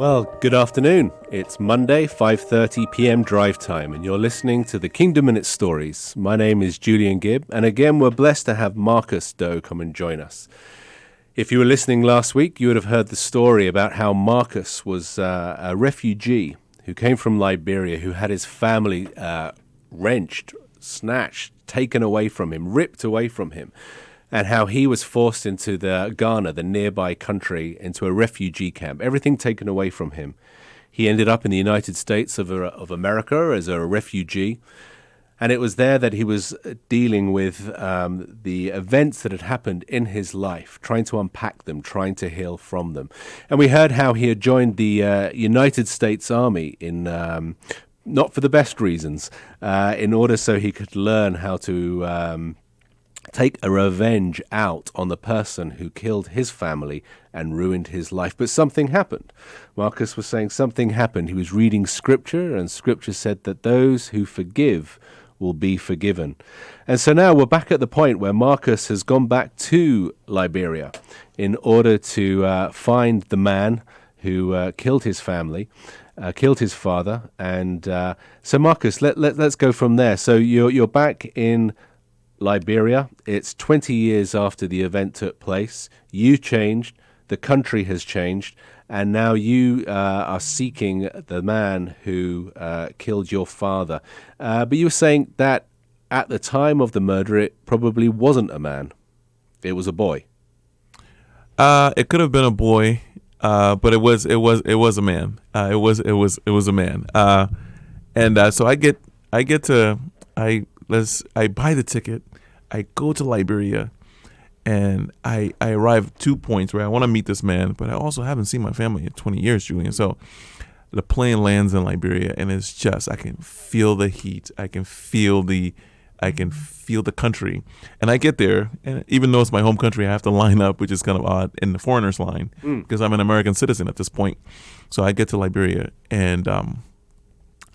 Well, good afternoon. It's Monday, 5:30 p.m. drive time, and you're listening to The Kingdom and Its Stories. My name is Julian Gibb, and again, we're blessed to have Marcus Doe come and join us. If you were listening last week, you would have heard the story about how Marcus was a refugee who came from Liberia, who had his family wrenched, snatched, taken away from him, ripped away from him, and how he was forced into Ghana, the nearby country, into a refugee camp, everything taken away from him. He ended up in the United States of America as a refugee, and it was there that he was dealing with the events that had happened in his life, trying to unpack them, trying to heal from them. And we heard how he had joined the United States Army in not for the best reasons, in order so he could learn how to take a revenge out on the person who killed his family and ruined his life. But something happened. Marcus was saying something happened. He was reading scripture, and scripture said that those who forgive will be forgiven. And so now we're back at the point where Marcus has gone back to Liberia in order to find the man who killed his family, killed his father. And so Marcus, let's go from there. So you're back in Liberia. It's 20 years after the event took place. You changed, the country has changed, and now you are seeking the man who killed your father. But you were saying that at the time of the murder, it probably wasn't a man. It was a boy. It could have been a boy, but it was a man. It was a man. So I buy the ticket. I go to Liberia, and I arrive at 2 points where I want to meet this man, but I also haven't seen my family in 20 years, Julian. So the plane lands in Liberia, and it's just, I can feel the heat. I can feel the country. And I get there, and even though it's my home country, I have to line up, which is kind of odd, in the foreigners line, because I'm an American citizen at this point. So I get to Liberia, and I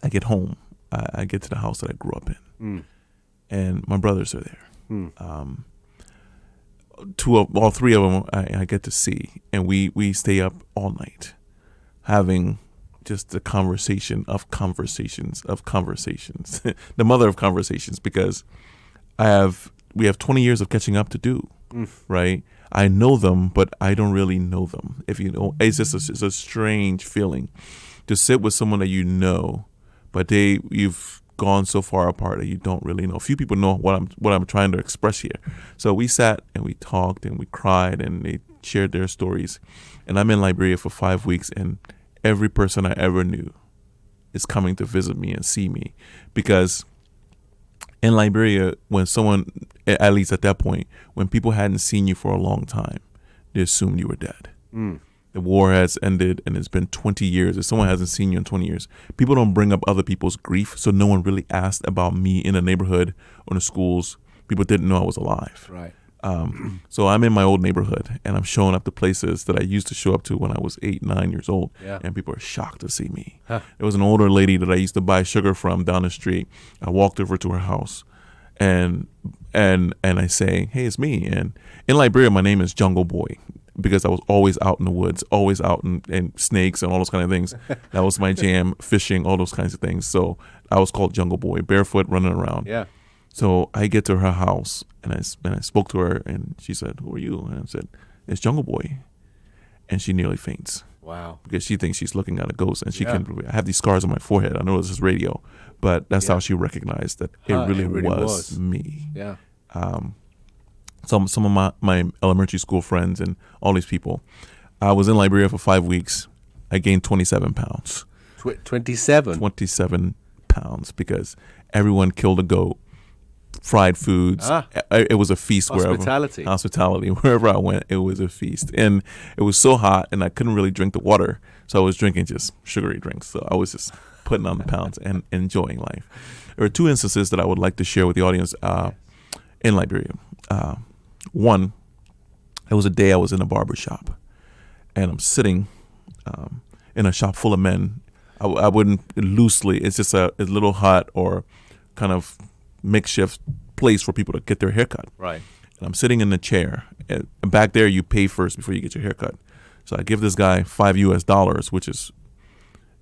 get home. I get to the house that I grew up in, and my brothers are there. All three of them I get to see, and we stay up all night having just the conversation of conversations of conversations, the mother of conversations, because we have 20 years of catching up to do, right? I know them, but I don't really know them. If you know, it's a strange feeling to sit with someone that you know, but you've gone so far apart that you don't really know. Few people know what I'm trying to express here. So we sat and we talked and we cried and they shared their stories. And I'm in Liberia for 5 weeks, and every person I ever knew is coming to visit me and see me, because in Liberia, when someone, at least at that point, when people hadn't seen you for a long time, they assumed you were dead. The war has ended, and it's been 20 years. If someone hasn't seen you in 20 years, people don't bring up other people's grief, so no one really asked about me in the neighborhood or in the schools. People didn't know I was alive. Right. So I'm in my old neighborhood, and I'm showing up to places that I used to show up to when I was 8, 9 years old, and people are shocked to see me. There was an older lady that I used to buy sugar from down the street. I walked over to her house, and I say, "Hey, it's me." And in Liberia, my name is Jungle Boy, because I was always out in the woods, always out in snakes and all those kind of things. That was my jam, fishing, all those kinds of things. So I was called Jungle Boy, barefoot, running around. Yeah. So I get to her house, and I spoke to her, and she said, "Who are you?" And I said, "It's Jungle Boy." And she nearly faints. Wow. Because she thinks she's looking at a ghost, and I have these scars on my forehead. I know this is radio, but that's how she recognized that it really was me. Yeah. Some of my elementary school friends and all these people. I was in Liberia for 5 weeks. I gained 27 pounds. 27? 27 pounds, because everyone killed a goat, fried foods. It was a feast. Hospitality. Wherever I went, it was a feast. And it was so hot, and I couldn't really drink the water, so I was drinking just sugary drinks. So I was just putting on the pounds and enjoying life. There are 2 instances that I would like to share with the audience in Liberia. One, it was a day I was in a barber shop, and I'm sitting in a shop full of men. I wouldn't loosely, it's just a little hut or kind of makeshift place for people to get their haircut. Right. And I'm sitting in the chair. And back there, you pay first before you get your haircut. So I give this guy $5 US, which is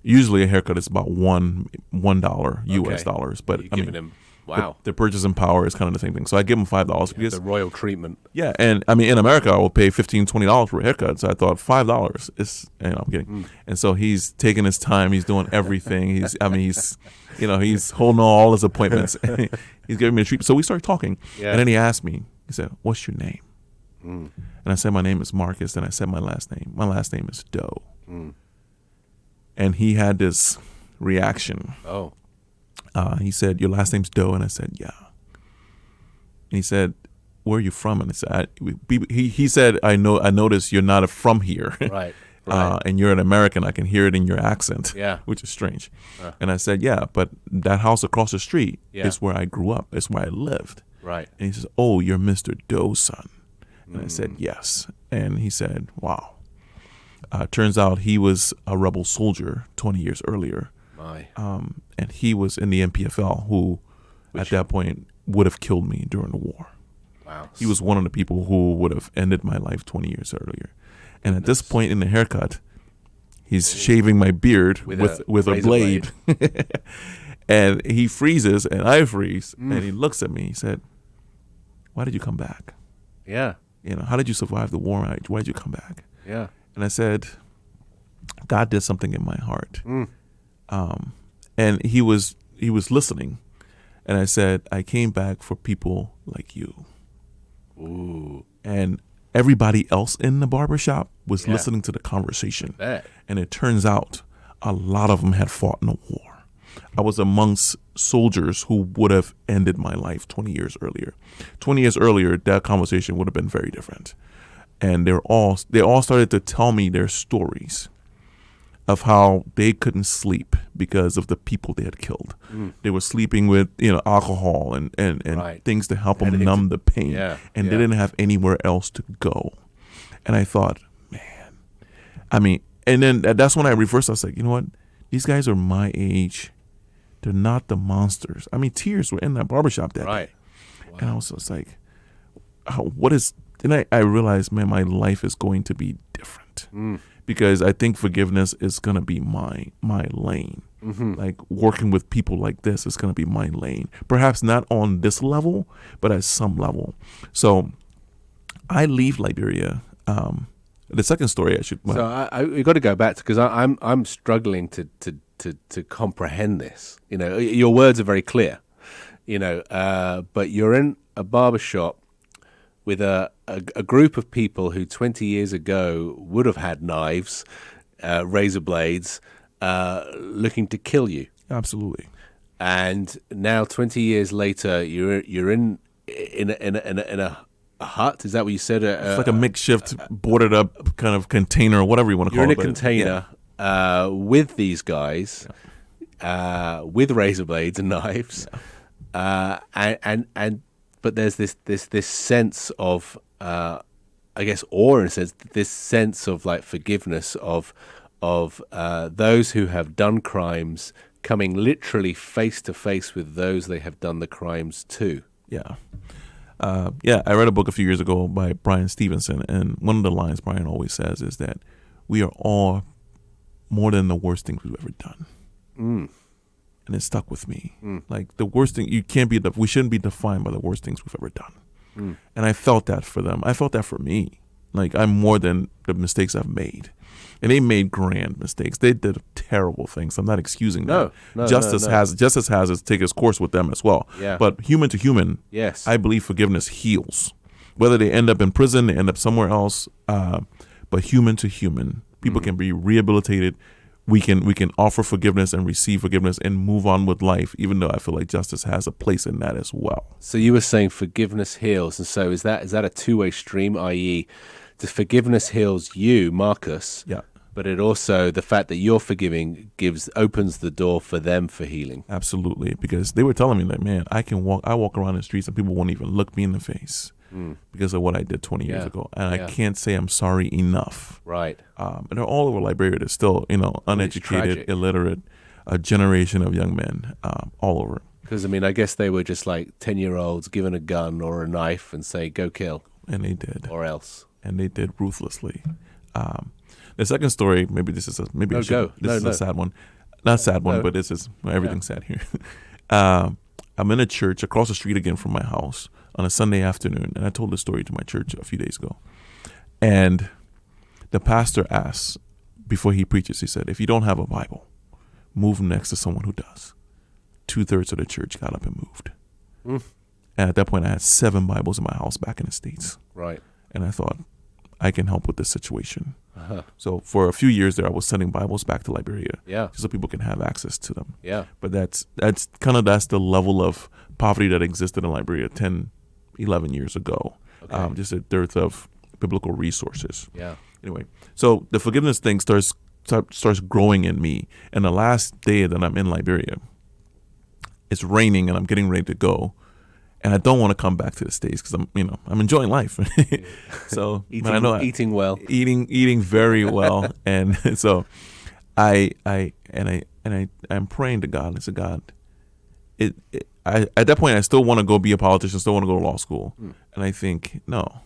usually a haircut is about $1 US dollars. But You're I giving mean, him, wow, the purchasing power is kind of the same thing. So I give him $5 because the royal treatment. yeah, and I mean in America I will pay $15-$20 for a haircut. So I thought $5 is, I'm kidding. And so he's taking his time. He's doing everything. He's he's holding all his appointments. He's giving me a treatment. So we started talking, Yeah. and then he asked me. He said, "What's your name?" And I said, "My name is Marcus." And I said my last name. My last name is Doe. And he had this reaction. Oh, He said, "Your last name's Doe," and I said, "Yeah." And he said, "Where are you from?" And I said, "He said, I noticed you're not from here, right. Right. and you're an American. I can hear it in your accent, Yeah. which is strange." And I said, "Yeah, but that house across the street Yeah. is where I grew up. It's where I lived." Right. And he says, "Oh, you're Mr. Doe's son." And I said, "Yes." And he said, "Wow." Turns out he was a rebel soldier 20 years earlier. My. And he was in the MPFL, who at that point would have killed me during the war. Wow. He was one of the people who would have ended my life 20 years earlier. And at this point in the haircut, he's shaving my beard with a razor blade. And he freezes and I freeze. And he looks at me. He said, "Why did you come back? Yeah. How did you survive the war? Why did you come back?" Yeah. And I said, "God did something in my heart." And he was listening. And I said, "I came back for people like you." Ooh. And everybody else in the barbershop was Yeah. listening to the conversation. Bet. And it turns out a lot of them had fought in the war. I was amongst soldiers who would have ended my life 20 years earlier. 20 years earlier, that conversation would have been very different. And they all started to tell me their stories of how they couldn't sleep because of the people they had killed. They were sleeping with alcohol and Right. things to help them Anything numb the pain, Yeah, and yeah. they didn't have anywhere else to go. And I thought, man, I mean, and then that's when I reversed. I was like, you know what? These guys are my age. They're not the monsters. I mean, tears were in that barbershop that Right. day. And I was just like, what is... And I realized, man, my life is going to be different. Because I think forgiveness is going to be my lane. Like working with people like this is going to be my lane. Perhaps not on this level, but at some level. So I leave Liberia. The second story I should... So we got to go back because I'm struggling to comprehend this. Your words are very clear. But you're in a barbershop with a group of people who 20 years ago would have had knives, razor blades, looking to kill you. Absolutely. And now 20 years later, you're in a hut. Is that what you said? It's like a makeshift boarded up kind of container, or whatever you want to You're call in it. a container with these guys, with razor blades and knives, but there's this sense of I guess awe, in a sense, this sense of like forgiveness of those who have done crimes coming literally face to face with those they have done the crimes to. Yeah. I read a book a few years ago by Brian Stevenson, and one of the lines Brian always says is that we are all more than the worst things we've ever done. And it stuck with me. Like the worst thing, we shouldn't be defined by the worst things we've ever done. And I felt that for them. I felt that for me. Like I'm more than the mistakes I've made. And they made grand mistakes. They did terrible things. I'm not excusing them. No, Justice has to take its course with them as well. Yeah. But human to human, Yes. I believe forgiveness heals. Whether they end up in prison, they end up somewhere else. But human to human, people can be rehabilitated. We can offer forgiveness and receive forgiveness and move on with life, even though I feel like justice has a place in that as well. So you were saying forgiveness heals, and so is that a two-way stream, i.e., the forgiveness heals you, Marcus, Yeah. but it also, the fact that you're forgiving opens the door for them for healing. Absolutely, because they were telling me that, man, I walk around the streets and people won't even look me in the face because of what I did 20 years ago, and I can't say I'm sorry enough. Right. And they're all over Liberia. There's still, uneducated, tragic. illiterate, a generation of young men all over. Because, I guess they were just like 10-year-olds given a gun or a knife and say, go kill, And they did. or else. And they did ruthlessly. The second story, maybe this is a maybe No, I should, go. this No, is no. a sad one, not a sad one, No. but this is everything's sad here. I'm in a church across the street again from my house on a Sunday afternoon, and I told this story to my church a few days ago. And the pastor asks, before he preaches, he said, "If you don't have a Bible, move next to someone who does." 2/3 of the church got up and moved. Mm. And at that point, I had 7 Bibles in my house back in the States. Right. And I thought, I can help with this situation. Uh-huh. So for a few years there, I was sending Bibles back to Liberia Yeah. just so people can have access to them. Yeah. But that's the level of poverty that existed in Liberia 10, 11 years ago. Okay. Just a dearth of biblical resources. Yeah. Anyway, so the forgiveness thing starts growing in me. And the last day that I'm in Liberia, it's raining and I'm getting ready to go. And I don't want to come back to the States because I'm enjoying life. So but I know Eating well. eating very well. And so I'm praying to God. I said, God, at that point I still want to go be a politician, still want to go to law school. And I think, no.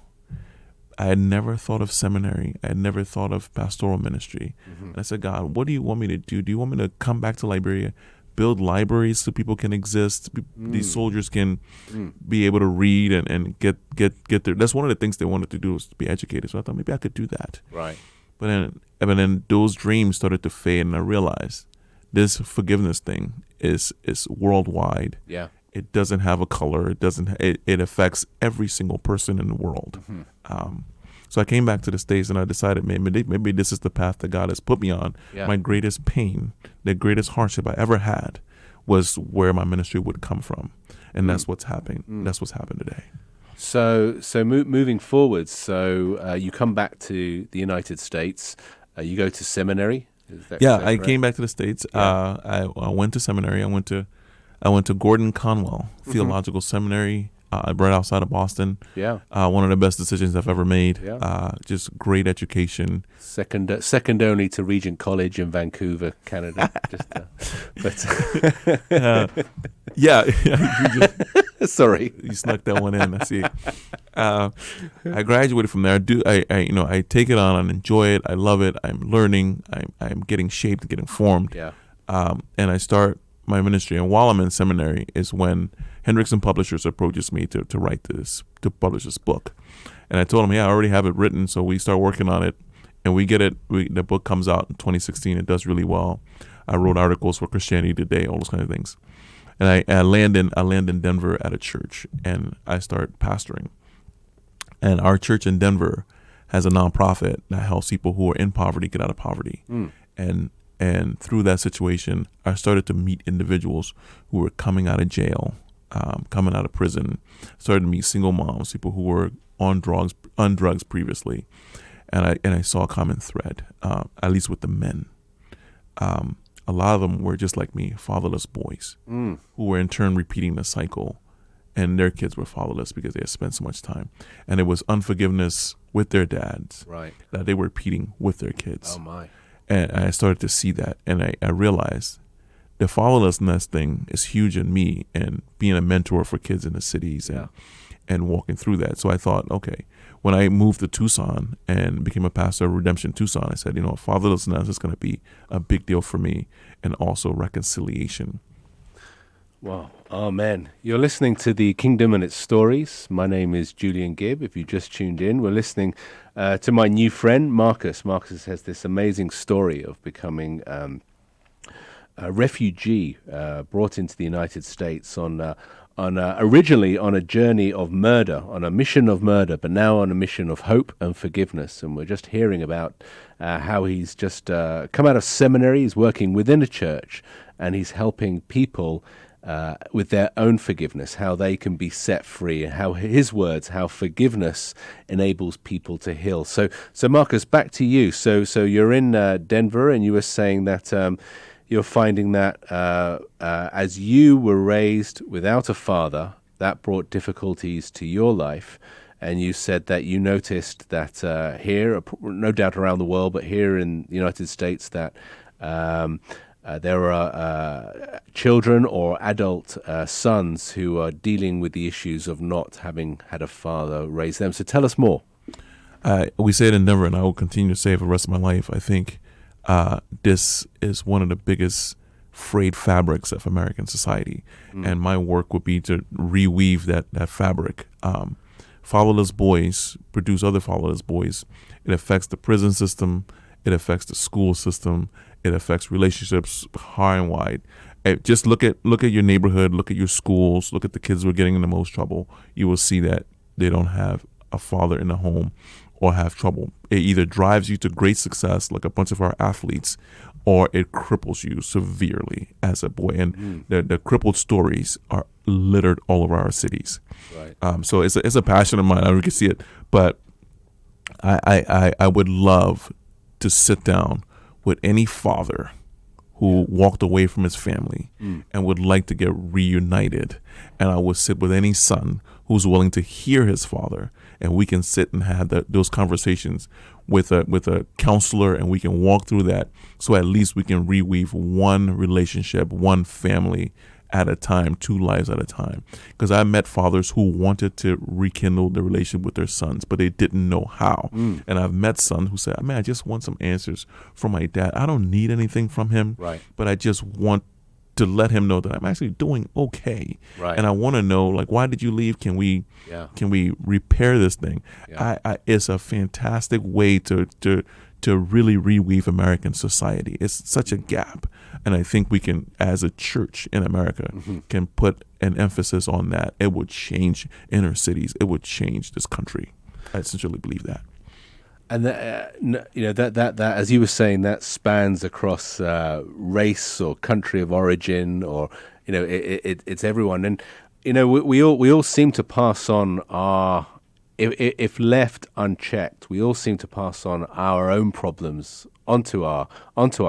I had never thought of seminary. I had never thought of pastoral ministry. And I said, God, what do you want me to do? Do you want me to come back to Liberia, build libraries so people can exist? These soldiers can be able to read and get there. That's one of the things they wanted to do, was to be educated. So I thought maybe I could do that. Right. But then those dreams started to fade, and I realized this forgiveness thing is worldwide. Yeah. It doesn't have a color. It affects every single person in the world. So I came back to the States and I decided maybe this is the path that God has put me on. Yeah. My greatest pain, the greatest hardship I ever had, was where my ministry would come from, and that's what's happening. That's what's happened today. So moving forward, you come back to the United States. You go to seminary. Is that I correct? came back to the States. Yeah. I went to seminary. I went to Gordon Conwell Theological Seminary, right outside of Boston. Yeah. One of the best decisions I've ever made. Yeah. Just great education. Second only to Regent College in Vancouver, Canada. Sorry. You snuck that one in. I see. I graduated from there. I take it on and enjoy it. I love it. I'm learning. I'm getting shaped, getting formed. Yeah. And I start my ministry. And while I'm in seminary is when Hendrickson Publishers approaches me to publish this book. And I told him, I already have it written. So we start working on it, and we get it. The book comes out in 2016. It does really well. I wrote articles for Christianity Today, all those kind of things. And I land in Denver at a church, and I start pastoring. And our church in Denver has a nonprofit that helps people who are in poverty get out of poverty. And through that situation, I started to meet individuals who were coming out of jail, coming out of prison. Started to meet single moms, people who were on drugs previously, and I saw a common thread, at least with the men. A lot of them were just like me, fatherless boys, who were in turn repeating the cycle, and their kids were fatherless because they had spent so much time, and it was unforgiveness with their dads, Right. that they were repeating with their kids. Oh my. And I started to see that, and I realized the fatherlessness thing is huge in me, and being a mentor for kids in the cities and walking through that. So I thought, okay, when I moved to Tucson and became a pastor of Redemption Tucson, I said, fatherlessness is going to be a big deal for me, and also reconciliation. Wow. Amen. You're listening to The Kingdom and Its Stories. My name is Julian Gibb. If you just tuned in, we're listening to my new friend, Marcus. Marcus has this amazing story of becoming a refugee brought into the United States originally on a journey of murder, on a mission of murder, but now on a mission of hope and forgiveness. And we're just hearing about how he's just come out of seminary, he's working within a church, and he's helping people with their own forgiveness, how they can be set free, and how his words, how forgiveness enables people to heal. So Marcus, back to you. So you're in Denver, and you were saying that you're finding that as you were raised without a father, that brought difficulties to your life. And you said that you noticed that here, no doubt around the world, but here in the United States, that there are children or adult sons who are dealing with the issues of not having had a father raise them. So tell us more. We say it in Denver, and I will continue to say it for the rest of my life. I think this is one of the biggest frayed fabrics of American society, and my work would be to reweave that fabric. Fatherless boys produce other fatherless boys. It affects the prison system. It affects the school system. It affects relationships high and wide. Just look at your neighborhood. Look at your schools. Look at the kids who are getting in the most trouble. You will see that they don't have a father in the home or have trouble. It either drives you to great success, like a bunch of our athletes, or it cripples you severely as a boy. And the crippled stories are littered all over our cities. Right. So it's a passion of mine. I can see it, but I would love to sit down with any father who walked away from his family and would like to get reunited. And I would sit with any son who's willing to hear his father, and we can sit and have those conversations with a counselor, and we can walk through that, so at least we can reweave one relationship, one family at a time, two lives at a time. Because I met fathers who wanted to rekindle the relationship with their sons, but they didn't know how. And I've met sons who said, man, I just want some answers from my dad. I don't need anything from him, Right. but I just want to let him know that I'm actually doing okay. Right. And I want to know, like, why did you leave? Can we repair this thing? Yeah. It's a fantastic way to really reweave American society. It's such a gap. And I think we can, as a church in America, can put an emphasis on that. It would change inner cities. It would change this country. I sincerely believe that. And that as you were saying, that spans across race or country of origin, or it's everyone. And we all seem to pass on our, if left unchecked, we all seem to pass on our own problems onto our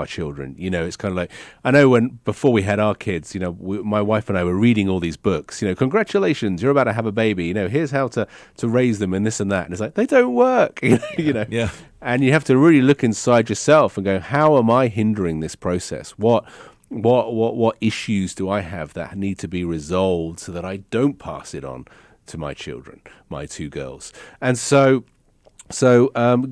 children. It's kind of like, I know before we had our kids, my wife and I were reading all these books. Congratulations, you're about to have a baby. Here's how to raise them and this and that. And it's like, they don't work. Yeah. And you have to really look inside yourself and go, how am I hindering this process? What issues do I have that need to be resolved so that I don't pass it on to my children, my two girls? And so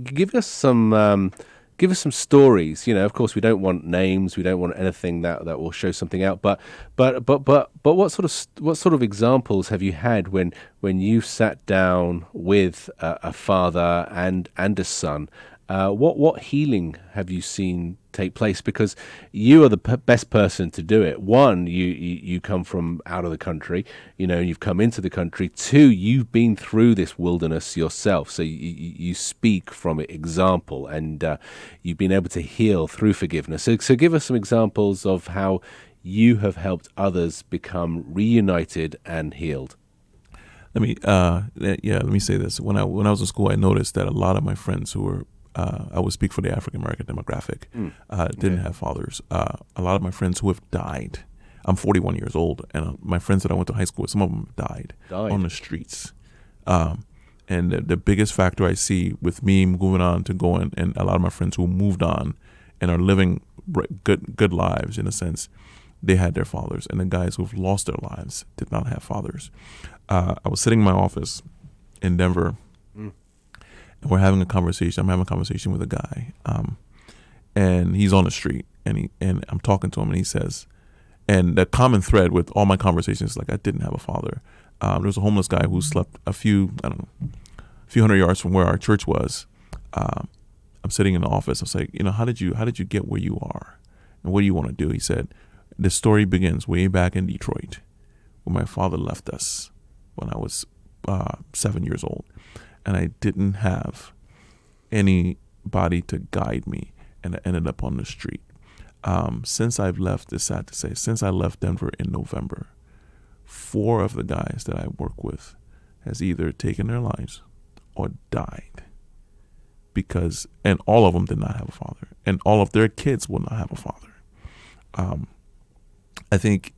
give us some stories. Of course, we don't want names. We don't want anything that will show something out. But what sort of examples have you had when you sat down with a father and a son? What healing have you seen take place? Because you are the best person to do it. One, you come from out of the country, and you've come into the country. Two, you've been through this wilderness yourself, so you speak from example, and you've been able to heal through forgiveness. So give us some examples of how you have helped others become reunited and healed. Let me say this. When I was in school, I noticed that a lot of my friends who were I would speak for the African American demographic, didn't have fathers. A lot of my friends who have died. I'm 41 years old, and my friends that I went to high school with, some of them died on the streets. And the biggest factor I see with me moving on to going, and a lot of my friends who moved on and are living good lives, in a sense, they had their fathers. And the guys who've lost their lives did not have fathers. I was sitting in my office in Denver, and we're having a conversation. I'm having a conversation with a guy, and he's on the street, and I'm talking to him, and he says, and the common thread with all my conversations is like, I didn't have a father. There was a homeless guy who slept a few hundred yards from where our church was. I'm sitting in the office. I was like, how did you get where you are, and what do you want to do? He said, the story begins way back in Detroit, when my father left us when I was 7 years old. And I didn't have anybody to guide me, and I ended up on the street. Since I've left, it's sad to say, since I left Denver in November, 4 of the guys that I work with has either taken their lives or died, and all of them did not have a father, and all of their kids will not have a father. I think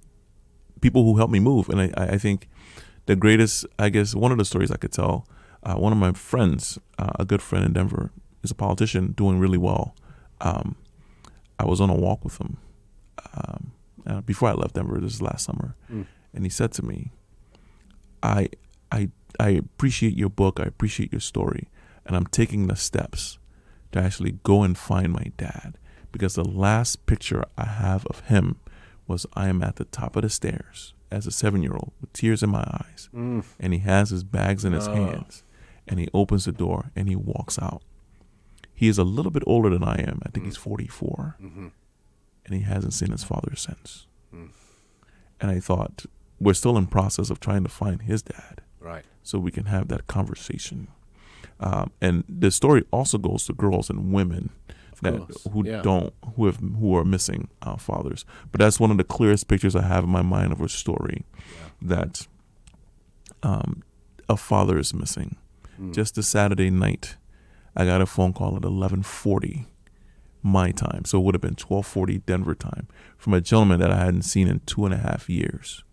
people who helped me move, and I think the greatest, I guess, one of the stories I could tell. One of my friends, a good friend in Denver, is a politician doing really well. I was on a walk with him before I left Denver. This is last summer, and he said to me, "I appreciate your book. I appreciate your story, and I'm taking the steps to actually go and find my dad, because the last picture I have of him was I am at the top of the stairs as a 7-year-old with tears in my eyes, and he has his bags in his hands, and he opens the door and he walks out. He is a little bit older than I am. I think he's 44, and he hasn't seen his father since. And I thought, we're still in process of trying to find his dad, Right. so we can have that conversation. And the story also goes to girls and women who are missing fathers. But that's one of the clearest pictures I have in my mind of a story that a father is missing. Just a Saturday night, I got a phone call at 11:40 my time, so it would have been 12:40 Denver time, from a gentleman that I hadn't seen in 2.5 years.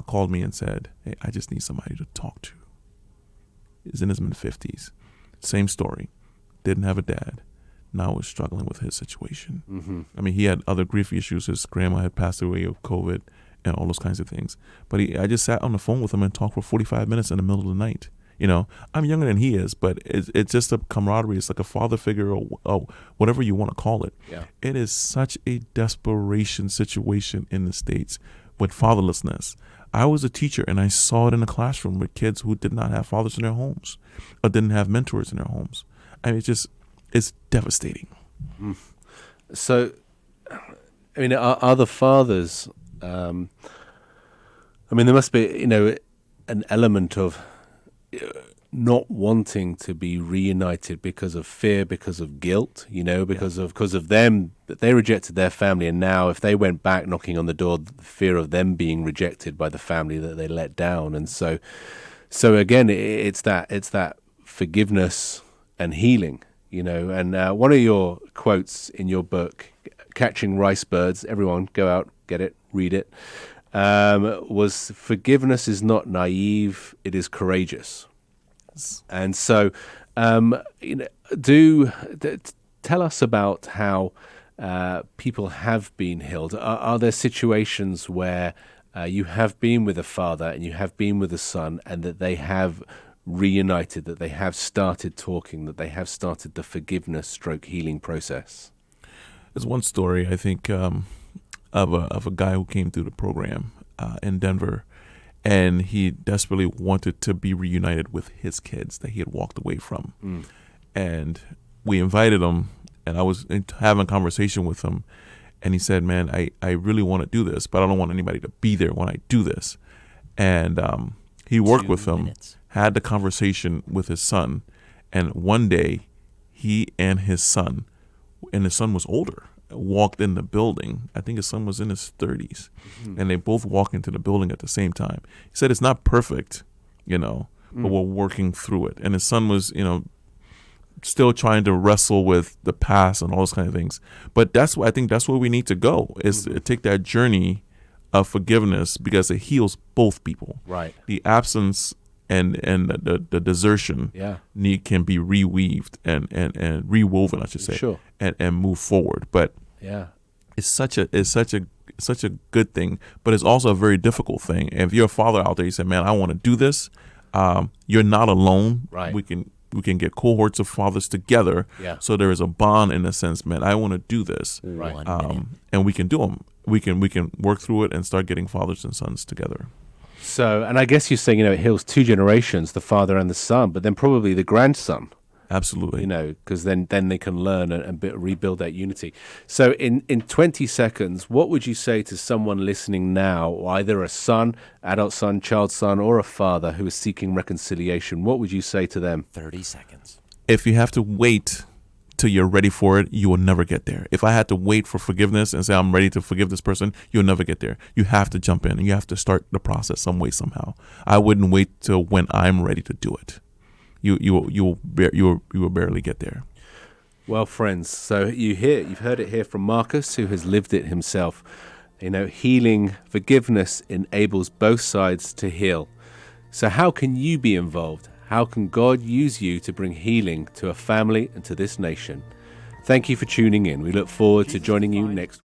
Called me and said, "Hey, I just need somebody to talk to." He's in his mid-50s. Same story. Didn't have a dad. Now was struggling with his situation. I mean, he had other grief issues. His grandma had passed away of COVID and all those kinds of things. But I just sat on the phone with him and talked for 45 minutes in the middle of the night. You know, I'm younger than he is, but it's just a camaraderie. It's like a father figure, or whatever you want to call it. Yeah. It is such a desperation situation in the States with fatherlessness. I was a teacher, and I saw it in the classroom with kids who did not have fathers in their homes or didn't have mentors in their homes. I mean, it's devastating. So, I mean, are the fathers? I mean, there must be, an element of not wanting to be reunited because of fear, because of guilt, because of them, that they rejected their family, and now if they went back knocking on the door, the fear of them being rejected by the family that they let down. And so again, it's that forgiveness and healing, and one of your quotes in your book, Catching Rice Birds, everyone go out, get it, read it, was forgiveness is not naive, it is courageous. And so, tell us about how people have been healed. Are there situations where you have been with a father and you have been with a son, and that they have reunited, that they have started talking, that they have started the forgiveness / healing process? There's one story, I think, of a guy who came through the program in Denver, and he desperately wanted to be reunited with his kids that he had walked away from. And we invited him, and I was having a conversation with him, and he said, "Man, I really want to do this, but I don't want anybody to be there when I do this." And he worked with him, had the conversation with his son, and one day he and his son was older, walked in the building. I think his son was in his 30s, and they both walk into the building at the same time. He said it's not perfect, but we're working through it. And his son was, still trying to wrestle with the past and all those kind of things. But I think that's where we need to go, is to take that journey of forgiveness, because it heals both people. Right. The absence and the desertion can be reweaved and rewoven, I should say, Sure. and move forward. But it's such a good thing, but it's also a very difficult thing. And if you're a father out there, you say, "Man, I want to do this," you're not alone. Right. We can get cohorts of fathers together. Yeah. So there is a bond in a sense, man. I want to do this. Right. And we can do them. We can work through it and start getting fathers and sons together. So, and I guess you're saying, it heals two generations, the father and the son, but then probably the grandson. Absolutely. Because then they can learn and rebuild that unity. So in 20 seconds, what would you say to someone listening now, either a son, adult son, child son, or a father who is seeking reconciliation? What would you say to them? 30 seconds. If you have to wait till you're ready for it, you will never get there. If I had to wait for forgiveness and say I'm ready to forgive this person, you'll never get there. You have to jump in and you have to start the process some way, somehow. I wouldn't wait till when I'm ready to do it. You will barely get there. Well, friends, so you've heard it here from Marcus, who has lived it himself. Healing, forgiveness enables both sides to heal. So how can you be involved? How can God use you to bring healing to a family and to this nation? Thank you for tuning in. We look forward to joining you next week.